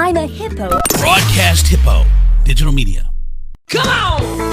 I'm a hippo. Broadcast Hippo. Digital media. Come on!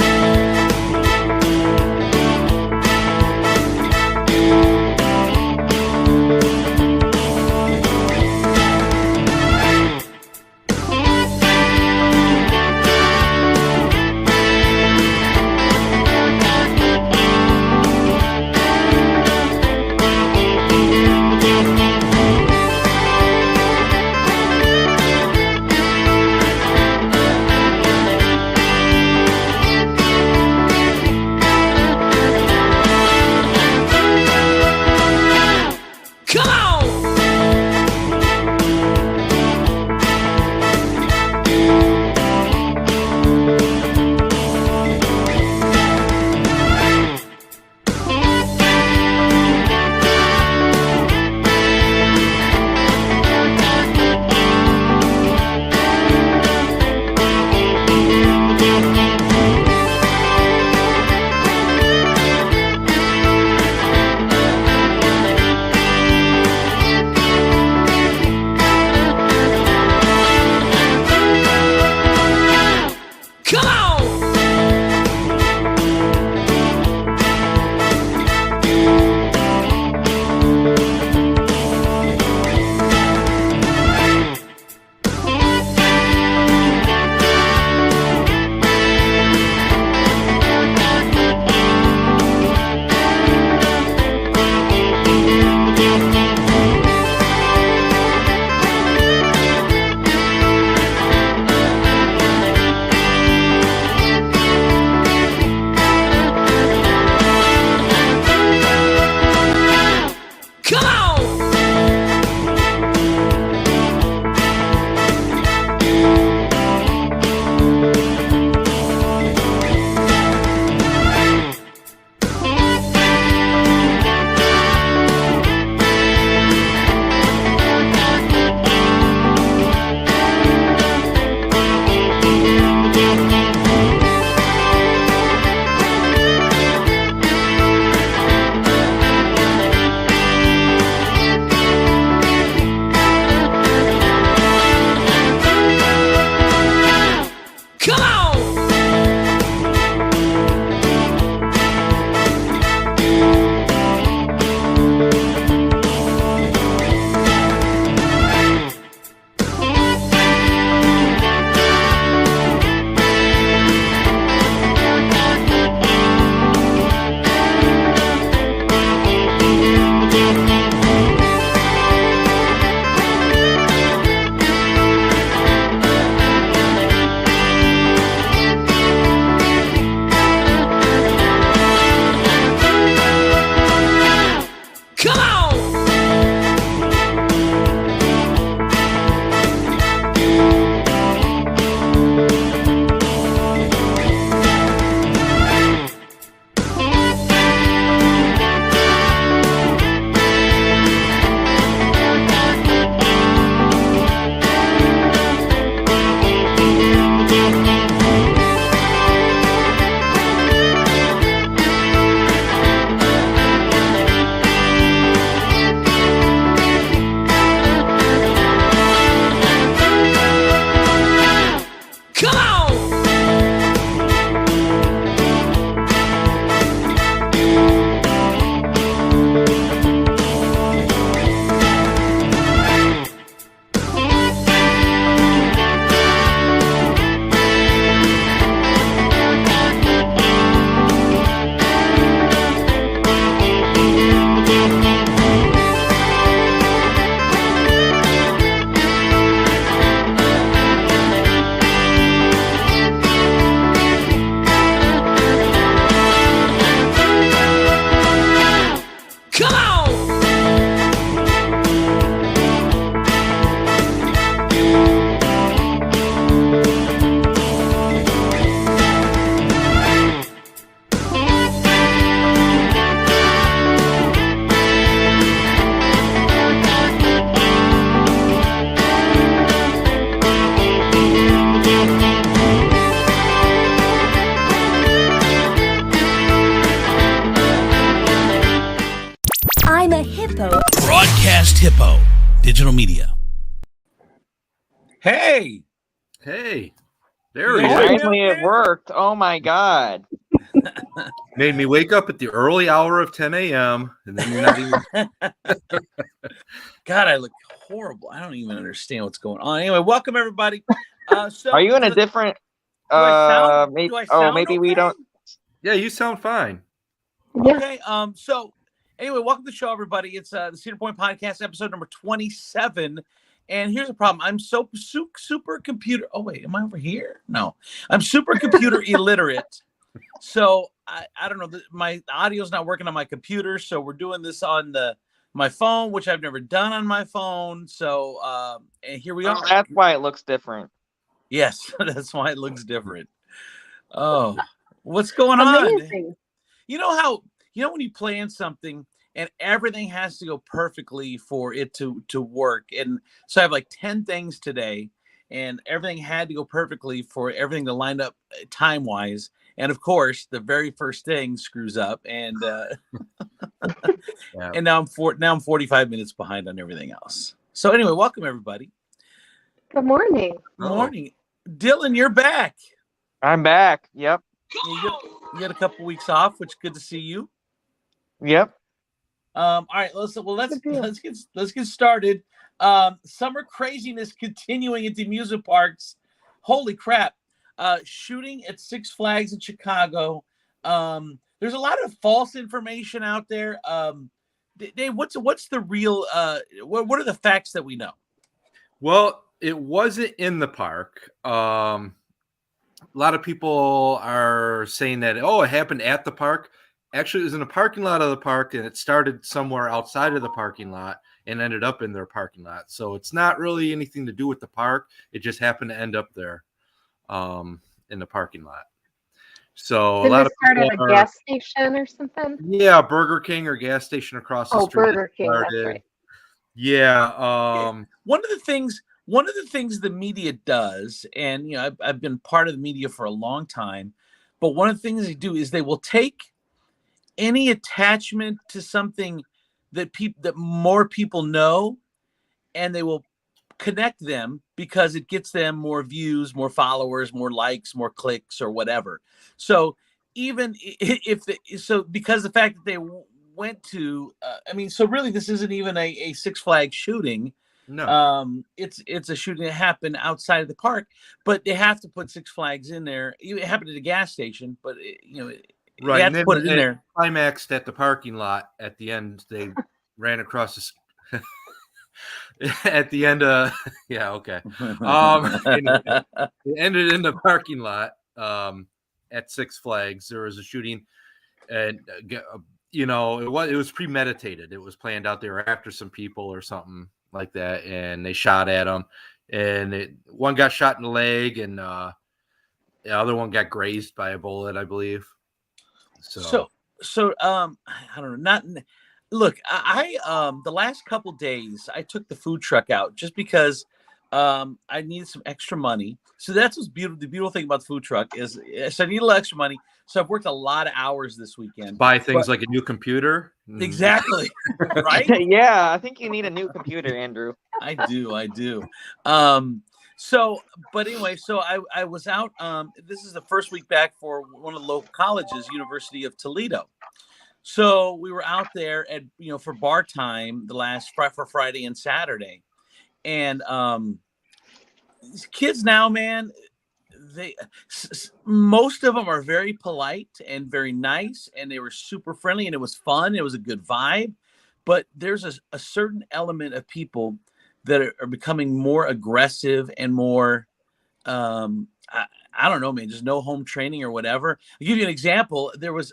I'm a hippo. Broadcast Hippo. Digital media. Hey, Hey, You there he guys is. hear me Finally, out it there? worked. Oh my god! Made me wake up at the early hour of 10 a.m. and then you're not even. God, I look horrible. I don't even understand what's going on. Anyway, welcome everybody. So Are you in a do different? I Maybe. sound Maybe okay? we don't. Yeah, you sound fine. Okay. So anyway, welcome to the show, everybody. It's the Cedar Point Podcast, episode number 27. And here's the problem. I'm so super computer. Oh wait, am I over here? No, I'm super computer illiterate. So I don't know. My audio's not working on my computer, so we're doing this on my phone, which I've never done on my phone. So and here we are. That's why it looks different. Yes, that's why it looks different. Oh, what's going on? Amazing. You know when you plan something and everything has to go perfectly for it to work. And so I have like 10 things today, and everything had to go perfectly for everything to line up time wise. And of course, the very first thing screws up, and Yeah. and now I'm 45 minutes behind on everything else. So anyway, welcome everybody. Good morning. Morning, Dylan. You're back. I'm back. Yep. You had a couple weeks off, which is good to see you. Yep. All right, let's Good get started. Summer craziness continuing at the amusement parks. Holy crap! Shooting at Six Flags in Chicago. There's a lot of false information out there. Dave, what's the real? What are the facts that we know? Well, it wasn't in the park. A lot of people are saying that, oh, it happened at the park. Actually, it was in a parking lot of the park, and it started somewhere outside of the parking lot and ended up in their parking lot. So it's not really anything to do with the park. It just happened to end up there in the parking lot. So Did a lot it of start at people a gas station or something? Yeah, Burger King or gas station across the Oh, street. Burger King, that's right. Yeah. One of the things the media does, and I've been part of the media for a long time, but one of the things they do is they will take any attachment to something that more people know, and they will connect them because it gets them more views, more followers, more likes, more clicks, or whatever. So even because the fact that they went to, so really this isn't even a Six Flags shooting. No. It's a shooting that happened outside of the park, but they have to put Six Flags in there. It happened at a gas station, but Right, you have and to then put it in there. Climaxed at the parking lot at the end. They ran across at the end of okay. Anyway, it ended in the parking lot at Six Flags. There was a shooting, and it was premeditated. It was planned out. They were after some people or something like that, and they shot at them. And one got shot in the leg, and the other one got grazed by a bullet, I believe. So I don't know. Look, I the last couple days I took the food truck out just because I needed some extra money. So that's what's beautiful. The beautiful thing about the food truck is I need a little extra money. So I've worked a lot of hours this weekend. buy things like a new computer. Exactly. Right? Yeah, I think you need a new computer, Andrew. I do. But anyway, so I was out. This is the first week back for one of the local colleges, University of Toledo. So we were out there at for bar time for Friday and Saturday, and these kids now, man, most of them are very polite and very nice, and they were super friendly, and it was fun. It was a good vibe, but there's a certain element of people that are becoming more aggressive and more, I don't know, man, just no home training or whatever. I'll give you an example. There was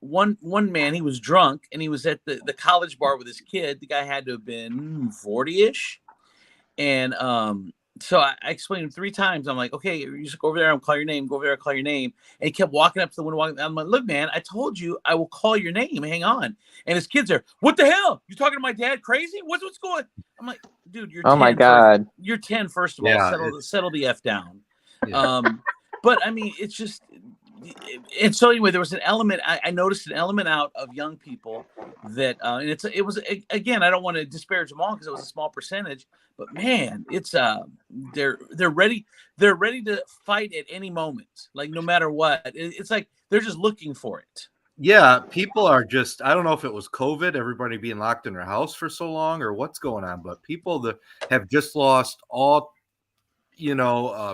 one man, he was drunk, and he was at the college bar with his kid. The guy had to have been 40-ish. And so I explained him 3 times. I'm like, okay, you just go over there and call your name. Go over there and call your name. And he kept walking up to the window. I'm like, look, man, I told you I will call your name. Hang on. And his kids are, what the hell? You talking to my dad crazy? What's going? I'm like, dude, you're 10. Oh my god. You're 10, first of Yeah, all. Settle the F down. Yeah. But I mean, it's just, and so anyway, there was an element. I noticed an element out of young people that, and it was again. I don't want to disparage them all because it was a small percentage, but man, it's they're ready. They're ready to fight at any moment, like no matter what. It's like they're just looking for it. Yeah, people are just, I don't know if it was COVID, everybody being locked in their house for so long or what's going on, but people that have just lost all,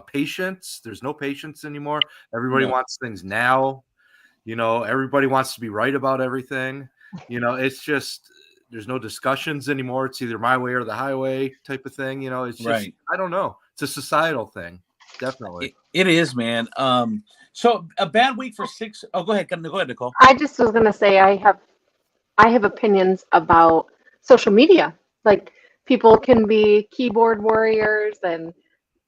patience. There's no patience anymore. Everybody wants things now. Everybody wants to be right about everything. It's just, there's no discussions anymore. It's either my way or the highway type of thing. It's just, Right. I don't know. It's a societal thing. Definitely. It is, man. So a bad week for six. Oh, go ahead, Nicole. I just was gonna say I have opinions about social media. Like people can be keyboard warriors and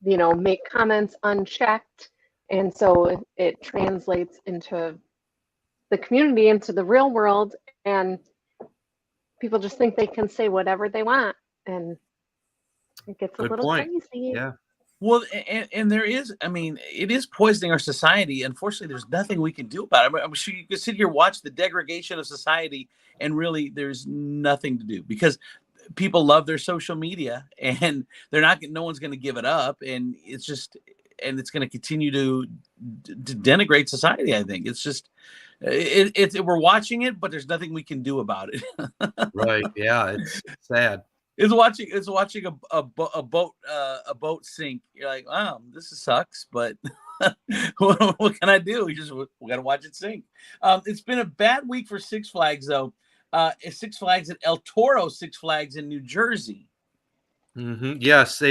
make comments unchecked, and so it translates into the community, into the real world, and people just think they can say whatever they want, and it gets a Good little point. crazy. Yeah. Well, and there is, it is poisoning our society. Unfortunately, there's nothing we can do about it. I'm sure you could sit here, watch the degradation of society, and really there's nothing to do because people love their social media and no one's going to give it up. And it's going to continue to denigrate society. I think it's just, we're watching it, but there's nothing we can do about it. Right. Yeah. It's sad. It's watching a boat sink. You're like, wow, this sucks, but what can I do? We got to watch it sink. It's been a bad week for Six Flags, though. Six Flags at El Toro Six Flags in New Jersey. Mm-hmm. Yes,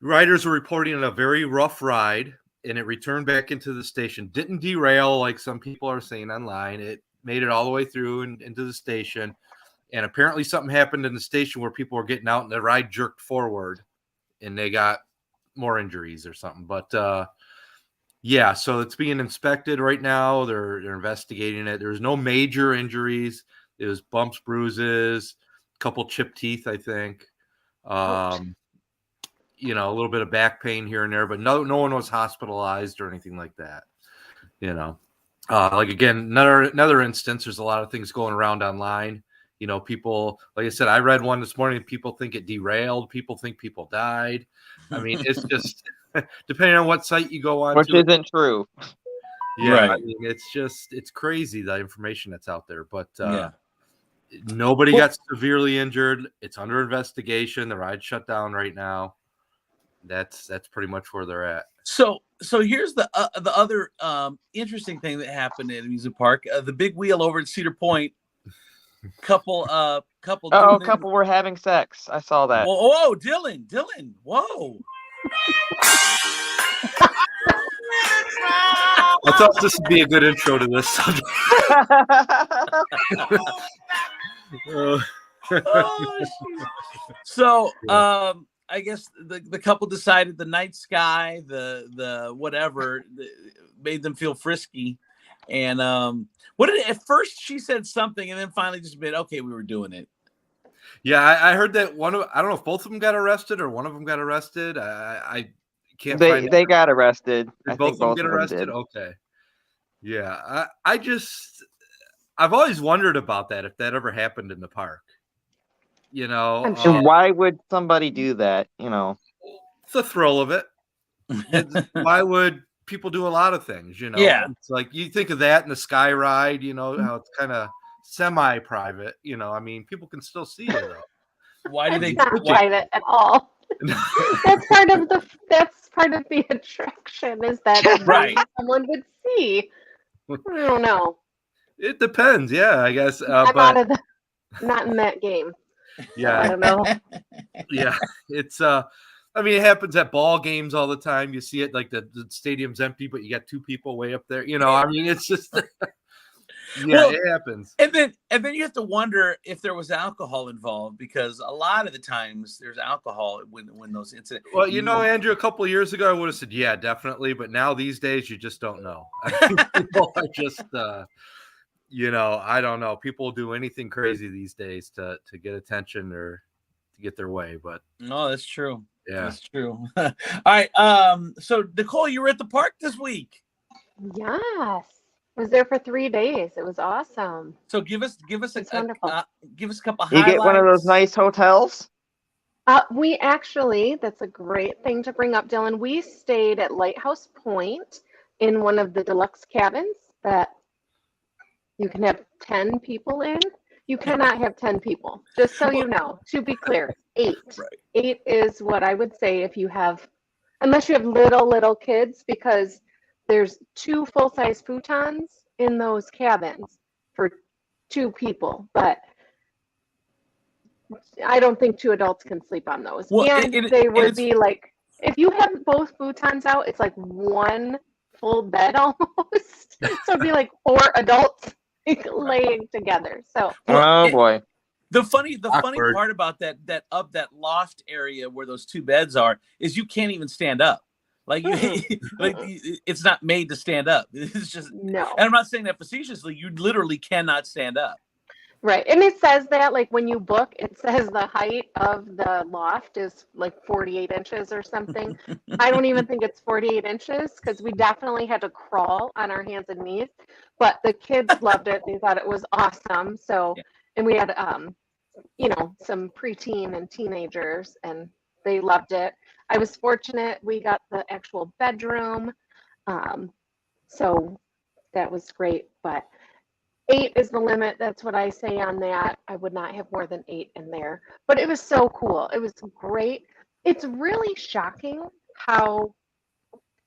riders were reporting on a very rough ride, and it returned back into the station. Didn't derail like some people are saying online. It made it all the way through and into the station. And apparently something happened in the station where people were getting out and the ride jerked forward and they got more injuries or something. But yeah, so it's being inspected right now. They're investigating it. There's no major injuries. It was bumps, bruises, a couple chipped teeth, I think. A little bit of back pain here and there, but no one was hospitalized or anything like that. Like again, another instance, there's a lot of things going around online. People, like I said, I read one this morning. People think it derailed. People think people died. I mean, it's just depending on what site you go on. Which isn't true. Yeah, right. I mean, it's crazy the information that's out there. But nobody got severely injured. It's under investigation. The ride's shut down right now. That's pretty much where they're at. So here's the other interesting thing that happened at amusement park. The big wheel over at Cedar Point. Couple were having sex. I saw that. Whoa, Dylan, whoa. I thought this would be a good intro to this subject. So I guess the couple decided the night sky, the whatever, made them feel frisky. And at first she said something and then finally just admitted, okay, we were doing it. Yeah, I heard that I don't know if both of them got arrested or one of them got arrested. I can't find they got arrested. Did I both think of them both get of them arrested? did. Okay. Yeah. I've always wondered about that, if that ever happened in the park. I'm sure. And why would somebody do that? It's the thrill of it. Why would people do a lot of things? Yeah. It's like you think of that in the sky ride, how it's kind of semi-private. I mean, people can still see you though. Why do they? It's not private at all. That's part of the attraction, is that Right. someone would see. I don't know. It depends. Yeah, I guess. I'm but out of not in that game. yeah, I don't know. yeah, it's it happens at ball games all the time. You see it like the stadium's empty, but you got two people way up there. It's just it happens. And then you have to wonder if there was alcohol involved, because a lot of the times there's alcohol when those incidents. Well, Andrew, a couple of years ago I would have said, yeah, definitely, but now these days you just don't know. People are just I don't know. People do anything crazy these days to get attention or to get their way, but no, that's true. Yeah, that's true. All right. So Nicole, you were at the park this week. Yes. I was there for 3 days. It was awesome. So give us It's wonderful. give us a couple You get one of those highlights. nice hotels? We actually, that's a great thing to bring up, Dylan. We stayed at Lighthouse Point in one of the deluxe cabins that you can have 10 people in. You cannot have 10 people, just so you know. To be clear, 8. Right. 8 is what I would say if you have, unless you have little kids, because there's 2 full-size futons in those cabins for 2 people. But I don't think 2 adults can sleep on those. Well, And they would be like, if you have both futons out, it's like one full bed almost. So it'd be like 4 adults laying together. So Oh boy. the funny Awkward. part about that loft area where those 2 beds are is you can't even stand up. Like you, like it's not made to stand up. It's just no. And I'm not saying that facetiously. You literally cannot stand up. Right. And it says that, like, when you book, it says the height of the loft is like 48 inches or something. I don't even think it's 48 inches because we definitely had to crawl on our hands and knees. But the kids loved it. They thought it was awesome. So, and we had, some preteen and teenagers, and they loved it. I was fortunate. We got the actual bedroom. So that was great. But 8 is the limit. That's what I say on that. I would not have more than 8 in there. But it was so cool. It was great. It's really shocking how,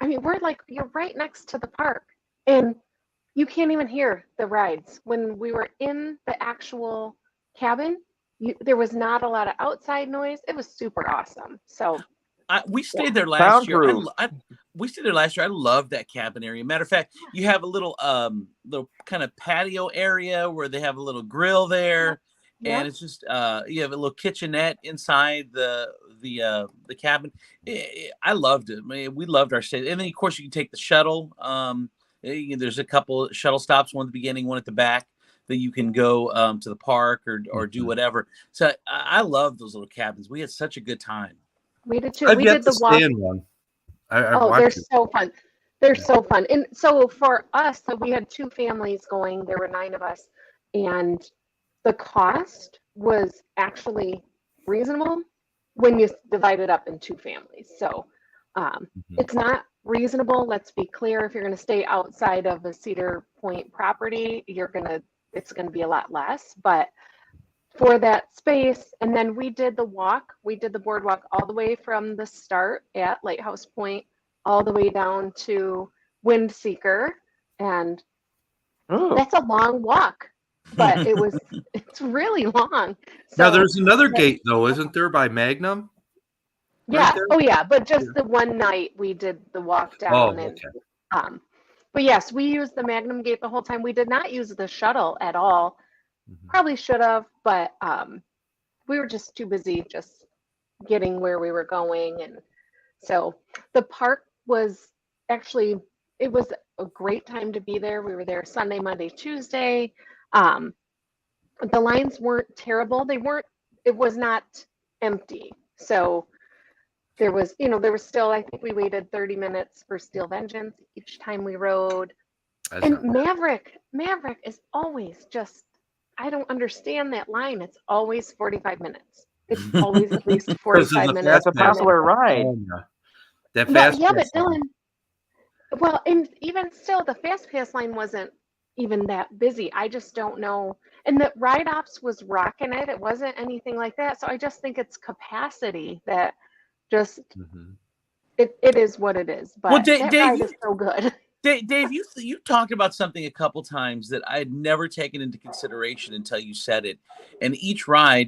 you're right next to the park and you can't even hear the rides. When we were in the actual cabin, there was not a lot of outside noise. It was super awesome. So we stayed there last year. Soundproof. We stayed there last year. I love that cabin area. Matter of fact, you have a little kind of patio area where they have a little grill there, and it's just you have a little kitchenette inside the cabin. I loved it. I mean, we loved our stay, and then of course you can take the shuttle. There's a couple shuttle stops, one at the beginning, one at the back, that you can go to the park or do whatever. So I love those little cabins. We had such a good time. We did too. I've We yet did to the walk. stay in one. They're so fun. They're so fun. And so for us, so we had 2 families going. There were 9 of us, and the cost was actually reasonable when you divide it up in 2 families. So it's not reasonable. Let's be clear. If you're going to stay outside of a Cedar Point property, it's going to be a lot less. But for that space, and then we did the boardwalk all the way from the start at Lighthouse Point all the way down to Windseeker, and that's a long walk, but it's really long. So now there's another gate though, isn't there, by Magnum? Yeah. Right, Oh yeah, but just the one night we did the walk down. okay. And but yes, we used the Magnum gate the whole time. We did not use the shuttle at all. Probably should have, but we were just too busy just getting where we were going. And so the park was actually, it was a great time to be there. We were there Sunday, Monday, Tuesday. The lines weren't terrible. It was not empty. So there was still, I think we waited 30 minutes for Steel Vengeance each time we rode. And Maverick is always just, I don't understand that line. It's always 45 minutes. It's always at least 45 minutes. That's a popular ride. That fast but Dylan, well, and even still, the Fast Pass line wasn't even that busy. I just don't know. And the Ride Ops was rocking it. It wasn't anything like that. So I just think it's capacity that just, it is what it is. But that ride is so good. Dave, you talked about something a couple times that I had never taken into consideration until you said it. And each ride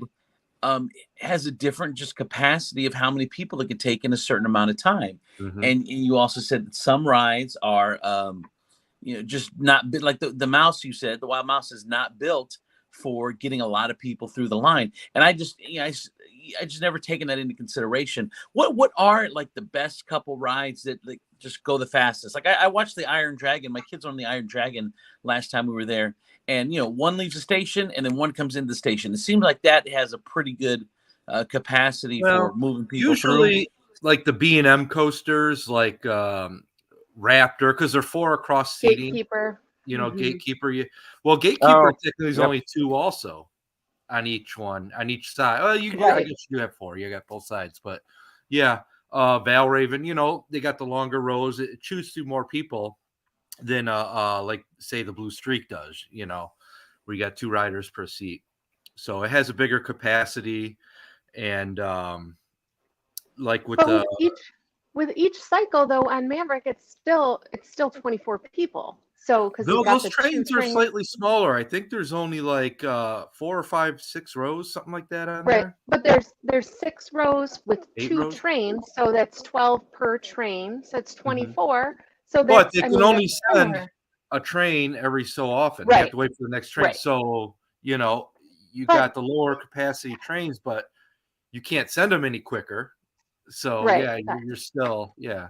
has a different just capacity of how many people it can take in a certain amount of time. And you also said that some rides are, just not like the mouse. You said the Wild Mouse is not built for getting a lot of people through the line. And I just never taken that into consideration. What are like the best couple rides that like just go the fastest? Like I watched the Iron Dragon. My kids were on the Iron Dragon last time we were there, and one leaves the station and then one comes into the station. It seems like that has a pretty good capacity for moving people usually through. Like the B&M coasters, like Raptor, because they're 4 across seating. Gatekeeper. Gatekeeper. Gatekeeper Oh, technically is yep. only 2 also on each side. Oh, I Right. guess you have 4. You got both sides, but yeah. Val Raven, they got the longer rows. It chews through more people than like say the Blue Streak does, where you got 2 riders per seat. So it has a bigger capacity, and like with But the with each cycle though on Maverick, it's still 24 people. So because you've got those the 2 trains are trains. slightly smaller. I think there's only like 4 or 5, 6 rows, something like that on Right, there. but there's 6 rows with 8 2 rows. trains, so that's 12 per train. So it's 24. So But that's they can that's only send similar. a train every so often. They have Right. to wait for the next train. Right. So, you But- got the lower capacity trains, but you can't send them any quicker. So, Right, yeah, exactly. you're still, yeah.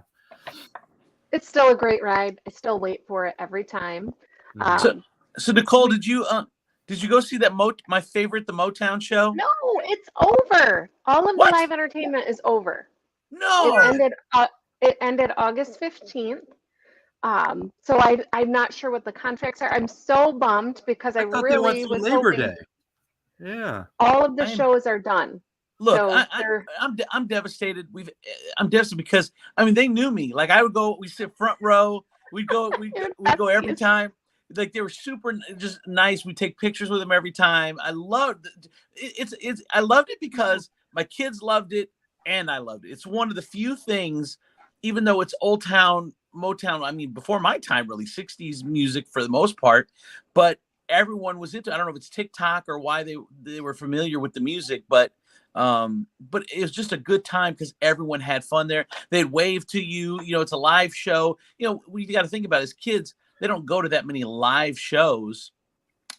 It's still a great ride. I still wait for it every time. Mhm. So Nicole, did you go see that my favorite, the Motown show? No, it's over. All of What? the live entertainment is over. No. It ended August 15th. So I'm not sure what the contracts are. I'm so bummed because I thought they went really through was Labor hoping Day. Yeah. all of the I am- shows are done. Look, So I'm devastated. I'm devastated because they knew me. Like I would go, we sit front row. We'd go every besties. time. Like they were super just nice. We take pictures with them every time. I loved it. I loved it because my kids loved it and I loved it. It's one of the few things, even though it's old town Motown. Before my time, really 60s music for the most part, but everyone was into. I don't know if it's TikTok or why they were familiar with the music, but it was just a good time because everyone had fun there. They'd wave to you. It's a live show. What you got to think about is kids. They don't go to that many live shows.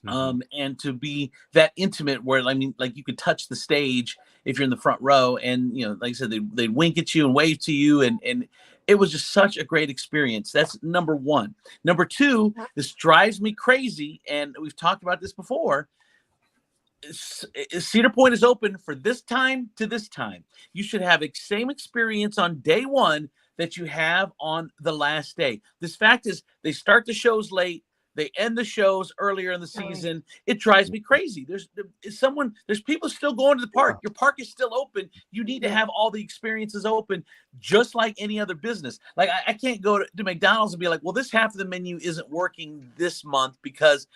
And to be that intimate where like you could touch the stage if you're in the front row, and like I said, they'd wink at you and wave to you, and it was just such a great experience. That's number one. Number two, this drives me crazy, and we've talked about this before. Cedar Point is open for this time to this time. You should have the same experience on day one that you have on the last day. This fact is they start the shows late. They end the shows earlier in the season. It drives me crazy. There's people still going to the park. Your park is still open. You need to have all the experiences open, just like any other business. Like I can't go to McDonald's and be like, well, this half of the menu isn't working this month because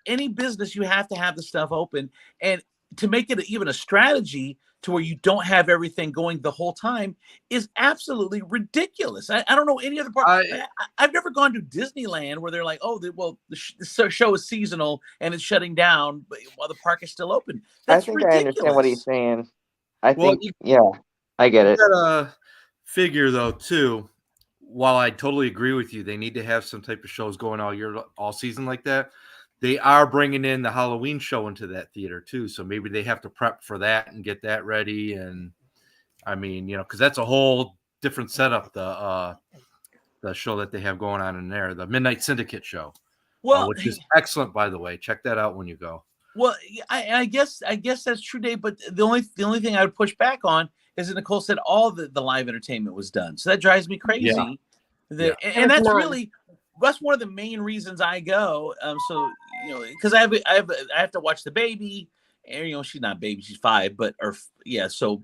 any business you have to have the stuff open, and to make it even a strategy to where you don't have everything going the whole time is absolutely ridiculous. I don't know any other part. I've never gone to Disneyland where they're like, oh, the show is seasonal and it's shutting down while the park is still open. That's ridiculous. I understand what he's saying. I get it. You gotta figure though too. While I totally agree with you, they need to have some type of shows going all season like that. They are bringing in the Halloween show into that theater too, so maybe they have to prep for that and get that ready. And because that's a whole different setup. The show that they have going on in there, the Midnight Syndicate show, which is excellent, by the way. Check that out when you go. Well, I guess that's true, Dave. But the only thing I would push back on is that Nicole said all the live entertainment was done, so that drives me crazy. Yeah. And that's really. That's one of the main reasons I go. Because I have to watch the baby, and she's not a baby, she's 5, but still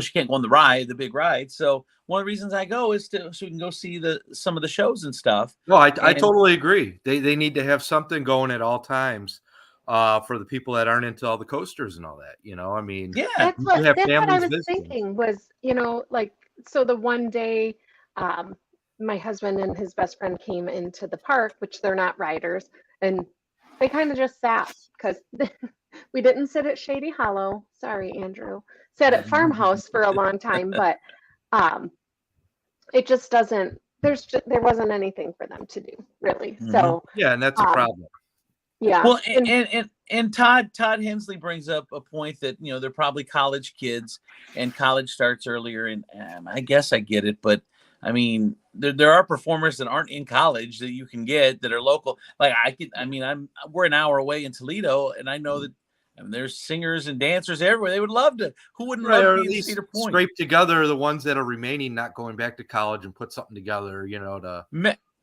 she can't go on the big ride. So one of the reasons I go is so we can go see some of the shows and stuff. No, I totally agree. They need to have something going at all times for the people that aren't into all the coasters and all that. That's what I was thinking was, so the one day. My husband and his best friend came into the park, which they're not riders, and they kind of just sat because we didn't sit at Shady Hollow. Sorry, Andrew. Sat at Farmhouse for a long time, but it just doesn't. There wasn't anything for them to do really. So and that's a problem. Yeah. Well, and Todd Hensley brings up a point that they're probably college kids, and college starts earlier, and I guess I get it, but. There are performers that aren't in college that you can get that are local. Like we're an hour away in Toledo, and I know that I mean, there's singers and dancers everywhere. They would love to. Who wouldn't Right, love or to at be in least Cedar Point? scrape together the ones that are remaining, not going back to college, and put something together, to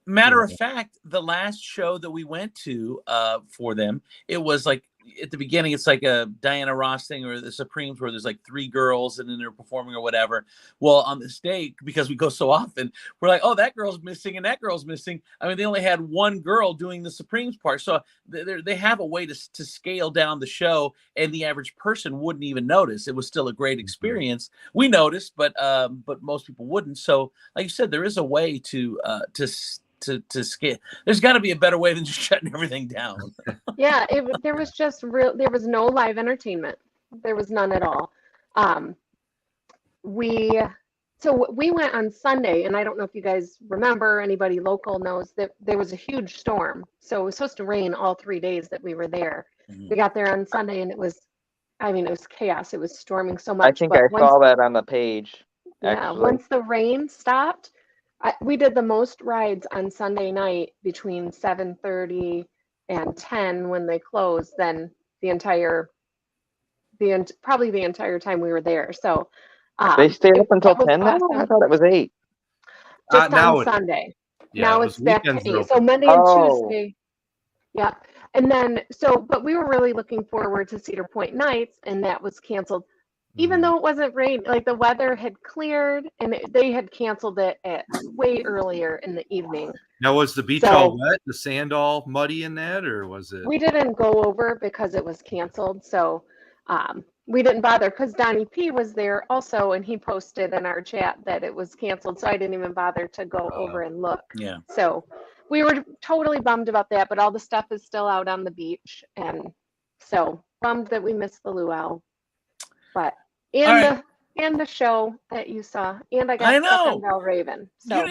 Matter of fact, the last show that we went to for them, it was like at the beginning, it's like a Diana Ross thing or the Supremes where there's like 3 girls and then they're performing or whatever. Well, on this day, because we go so often, we're like, oh, that girl's missing and that girl's missing. I mean, they only had 1 girl doing the Supremes part. So they have a way to scale down the show and the average person wouldn't even notice. It was still a great experience. We noticed, but most people wouldn't. So like you said, there is a way to scale. There's got to be a better way than just shutting everything down. Yeah, there was just there was no live entertainment. There was none at all. We went on Sunday, and I don't know if you guys remember, anybody local knows that there was a huge storm. So it was supposed to rain all 3 days that we were there. We got there on Sunday, and it was chaos. It was storming so much. I think I saw that on the page. Yeah, Actually. once the rain stopped, we did the most rides on Sunday night between 7:30 and 10 when they closed, then probably the entire time we were there. So They stayed up until was 10 now? awesome. I thought it was 8. Just now on Sunday. Yeah, Now it it's was back to weekends 8. are So open. Monday and Oh. Tuesday. Yeah. And then but we were really looking forward to Cedar Point Nights, and that was canceled. Even though it wasn't rain, like the weather had cleared, and they had canceled it at way earlier in the evening. Now, was the beach all wet, the sand all muddy in that, or was it? We didn't go over because it was canceled, so we didn't bother because Donnie P was there also, and he posted in our chat that it was canceled, so I didn't even bother to go over and look. Yeah. So we were totally bummed about that, but all the stuff is still out on the beach, and so bummed that we missed the luau. But and the show that you saw, and I got stuck on Bell Raven. So you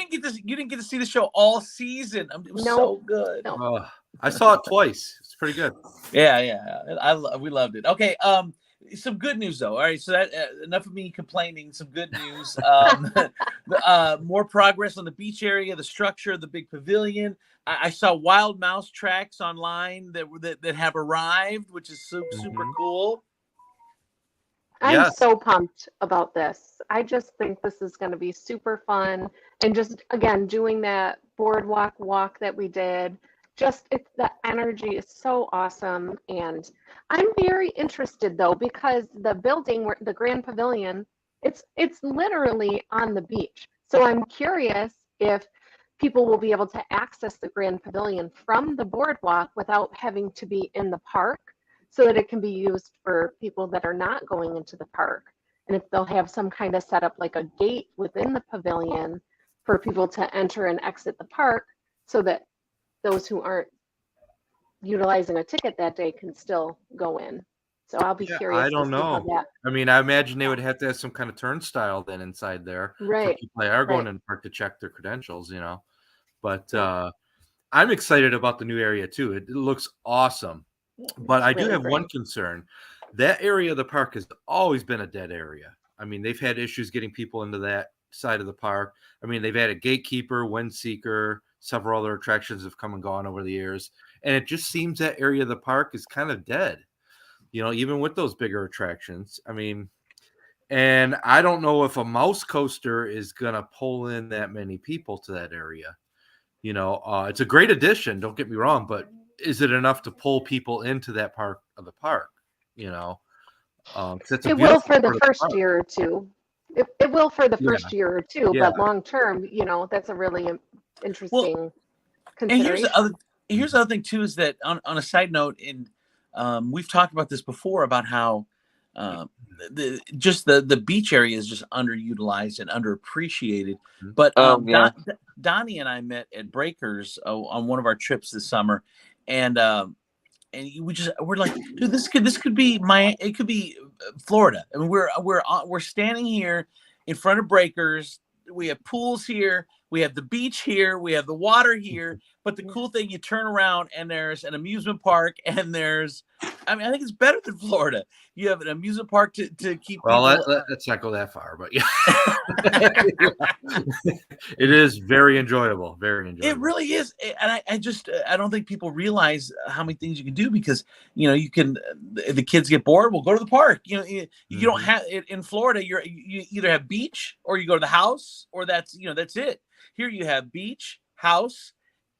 didn't get to see the show all season. It was so good. No. I saw it twice. It's pretty good. Yeah. We loved it. Okay. Some good news though. All right. So that enough of me complaining. Some good news. More progress on the beach area, the structure, the big pavilion. I saw wild mouse tracks online that have arrived, which is super cool. I'm so pumped about this. I just think this is going to be super fun. And just, again, doing that boardwalk walk that we did, the energy is so awesome. And I'm very interested, though, because the building, the Grand Pavilion, it's literally on the beach. So I'm curious if people will be able to access the Grand Pavilion from the boardwalk without having to be in the park, so that it can be used for people that are not going into the park. And if they'll have some kind of setup like a gate within the pavilion for people to enter and exit the park, so that those who aren't utilizing a ticket that day can still go in. So I'll be curious. I don't know. I mean, I imagine they would have to have some kind of turnstile then inside there. Right. For people that are going in the park to check their credentials, But I'm excited about the new area too. It looks awesome. But I do have one concern. That area of the park has always been a dead area. I mean, they've had issues getting people into that side of the park. I mean, they've had a gatekeeper, Windseeker, several other attractions have come and gone over the years. And it just seems that area of the park is kind of dead, even with those bigger attractions. I mean, and I don't know if a mouse coaster is going to pull in that many people to that area. It's a great addition, don't get me wrong, but is it enough to pull people into that part of the park? It will for the first year or two. It will for the first year or two, but long term, that's a really interesting consideration. And here's the other thing too, is that on a side note, we've talked about this before about how the beach area is just underutilized and underapprecidued. But Donnie and I met at Breakers on one of our trips this summer, and we're like, dude, this could be it could be Florida. I mean, we're standing here in front of Breakers. We have pools here. we have the beach here, we have the water here. But the cool thing, you turn around and there's an amusement park, and I think it's better than Florida. You have an amusement park to keep Well, people. let's not go that far, but yeah, it is very enjoyable. Very enjoyable. It really is, and I don't think people realize how many things you can do, because you can, the kids get bored, we'll go to the park. You don't have it in Florida. You either have beach or you go to the house, or that's it. Here you have beach, house,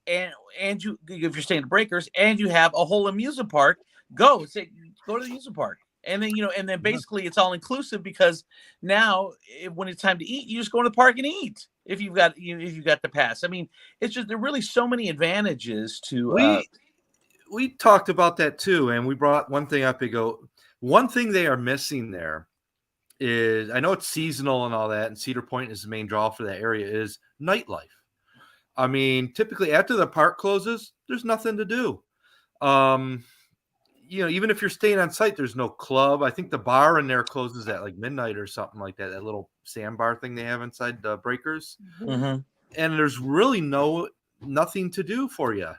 and you, if you're staying at Breakers, and you have a whole amusement park. Go to the amusement park. And then basically it's all inclusive, because now when it's time to eat, you just go to the park and eat if you've got the pass. I mean, it's just, there are really so many advantages to. We talked about that too, and we brought one thing up. One thing they are missing there is, I know it's seasonal and all that, and Cedar Point is the main draw for that area, is nightlife. I mean, typically after the park closes, there's nothing to do. Even if you're staying on site, there's no club. I think the bar in there closes at like midnight or something like that. That little sandbar thing they have inside the Breakers. Mm-hmm. And there's really nothing to do for you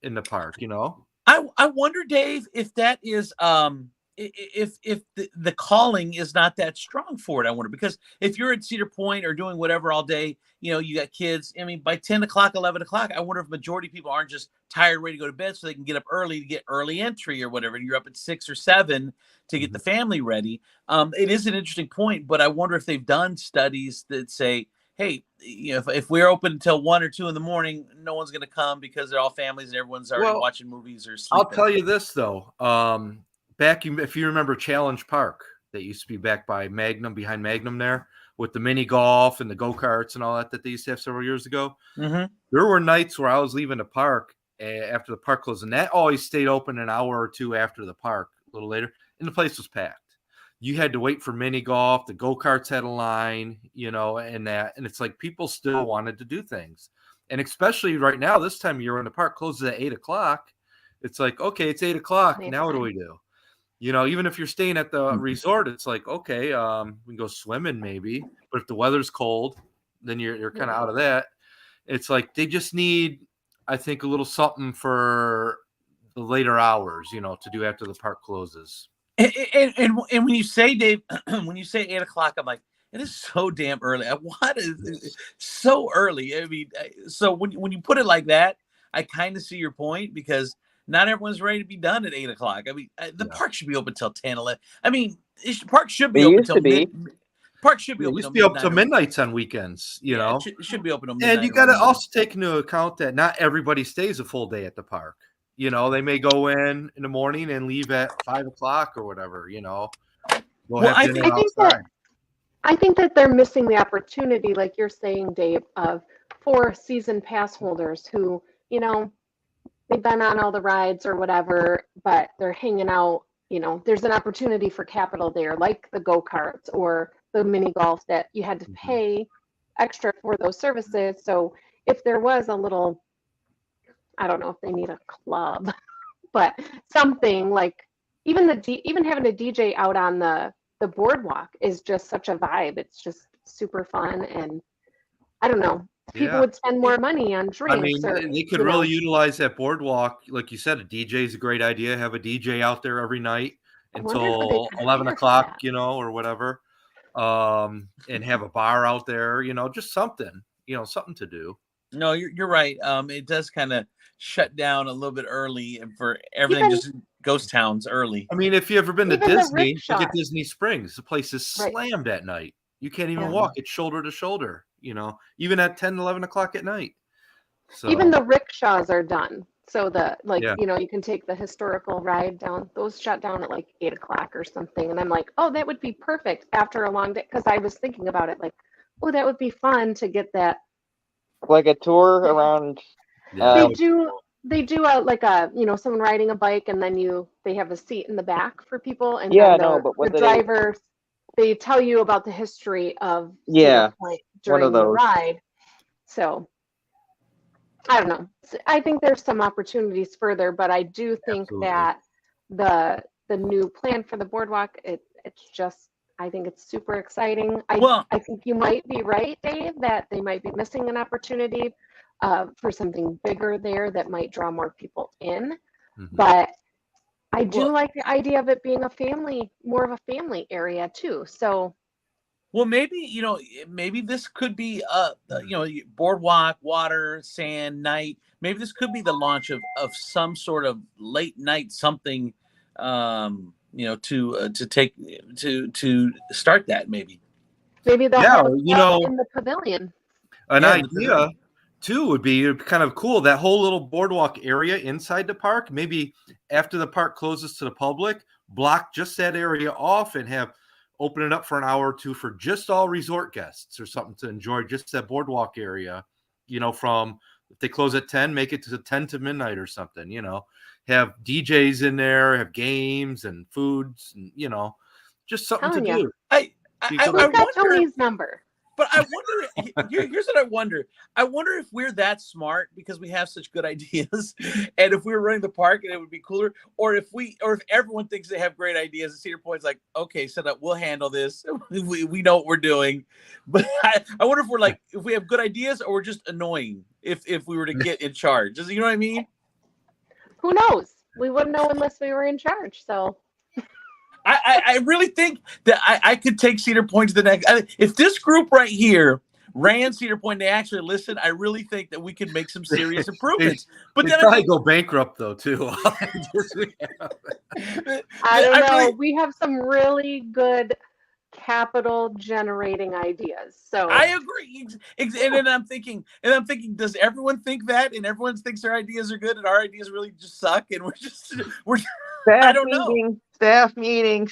in the park, I wonder, Dave, if that is if the calling is not that strong for it. I wonder, because if you're at Cedar Point or doing whatever all day, you got kids. I mean, by 10 o'clock, 11 o'clock, I wonder if majority of people aren't just tired, ready to go to bed, so they can get up early to get early entry or whatever. And you're up at 6 or 7 to get the family ready. It is an interesting point, but I wonder if they've done studies that say, hey, if we're open until 1 or 2 in the morning, no one's going to come, because they're all families and everyone's already watching movies or sleeping. I'll tell you this though. If you remember Challenge Park, that used to be back by Magnum, behind Magnum there, with the mini golf and the go-karts and all that they used to have several years ago. Mm-hmm. There were nights where I was leaving the park after the park closed, and that always stayed open an hour or two after the park, a little later, and the place was packed. You had to wait for mini golf. The go-karts had a line, and it's like people still wanted to do things. And especially right now, this time of year when the park closes at 8 o'clock, it's like, okay, it's 8 o'clock. Now what do we do? Even if you're staying at the resort, it's like, okay, we can go swimming maybe. But if the weather's cold, then you're kind of out of that. It's like they just need, I think, a little something for the later hours, to do after the park closes. And when you say, Dave, when you say 8 o'clock, I'm like, it is so damn early. What is so early? I mean, so when you put it like that, I kind of see your point, because not everyone's ready to be done at 8 o'clock. I mean, the park should be open till 10, 11. I mean, park should be open till park should be open. Used to be open till midnights on weekends. It should be open till midnight. And you got to also take into account that not everybody stays a full day at the park. They may go in the morning and leave at 5 o'clock or whatever. I think that they're missing the opportunity, like you're saying, Dave, for season pass holders who, they've been on all the rides or whatever, but they're hanging out. There's an opportunity for capital there, like the go-karts or the mini golf, that you had to pay extra for those services. So if there was a little, I don't know if they need a club, but something like even having a DJ out on the boardwalk is just such a vibe. It's just super fun, and I don't know. People would spend more money on drinks. I mean, they could really utilize that boardwalk. Like you said, a DJ is a great idea. Have a DJ out there every night until 11 o'clock, or whatever. And have a bar out there, just something, something to do. No, you're right. It does kind of shut down a little bit early, and for everything, just ghost towns early. I mean, if you ever been to Disney, look at Disney Springs. The place is slammed at night. You can't even walk. It's shoulder to shoulder, even at 10, 11 o'clock at night. So even the rickshaws are done. So you can take the historical ride down. Those shut down at like 8 o'clock or something. And I'm like, oh, that would be perfect after a long day. Because I was thinking about it, like, oh, that would be fun to get that. Like a tour around. They do someone riding a bike, and then they have a seat in the back for people, and the drivers, they tell you about the history of Point during the ride. So I don't know. I think there's some opportunities further, but I do think that the new plan for the boardwalk, it's just I think it's super exciting. Well, I think you might be right, Dave, that they might be missing an opportunity for something bigger there that might draw more people in. Mhm. But I do Well- like the idea of it being more of a family area too. So well, maybe maybe this could be boardwalk, water, sand, night. Maybe this could be the launch of some sort of late night something, to take to start that maybe. maybe they'll Yeah, have it in the pavilion. an Yeah, idea too would be kind of cool. That whole little boardwalk area inside the park, maybe after the park closes to the public, block just that area off and open it up for an hour or two for just all resort guests or something to enjoy just that boardwalk area. From if they close at 10, make it to 10 to midnight or something. Have DJs in there, have games and foods, and just something to Telling do. I You I, go I Who's got wonder. Tony's number? But I wonder. Here's what I wonder. I wonder if we're that smart because we have such good ideas, and if we were running the park and it would be cooler, or if everyone thinks they have great ideas, and Cedar Point's like, okay, set up, we'll handle this. We know what we're doing. But I wonder if we have good ideas or we're just annoying if we were to get in charge. You know what I mean? Who knows? We wouldn't know unless we were in charge. So I really think that I could take Cedar Point to the next. If this group right here ran Cedar Point, they actually listened. I really think that we could make some serious improvements. But They then probably go bankrupt though too. I don't know. really- We have some really good capital generating ideas. So I agree. And then I'm thinking, does everyone think that? And everyone thinks their ideas are good, and our ideas really just suck, and we're. I don't know. Staff meeting.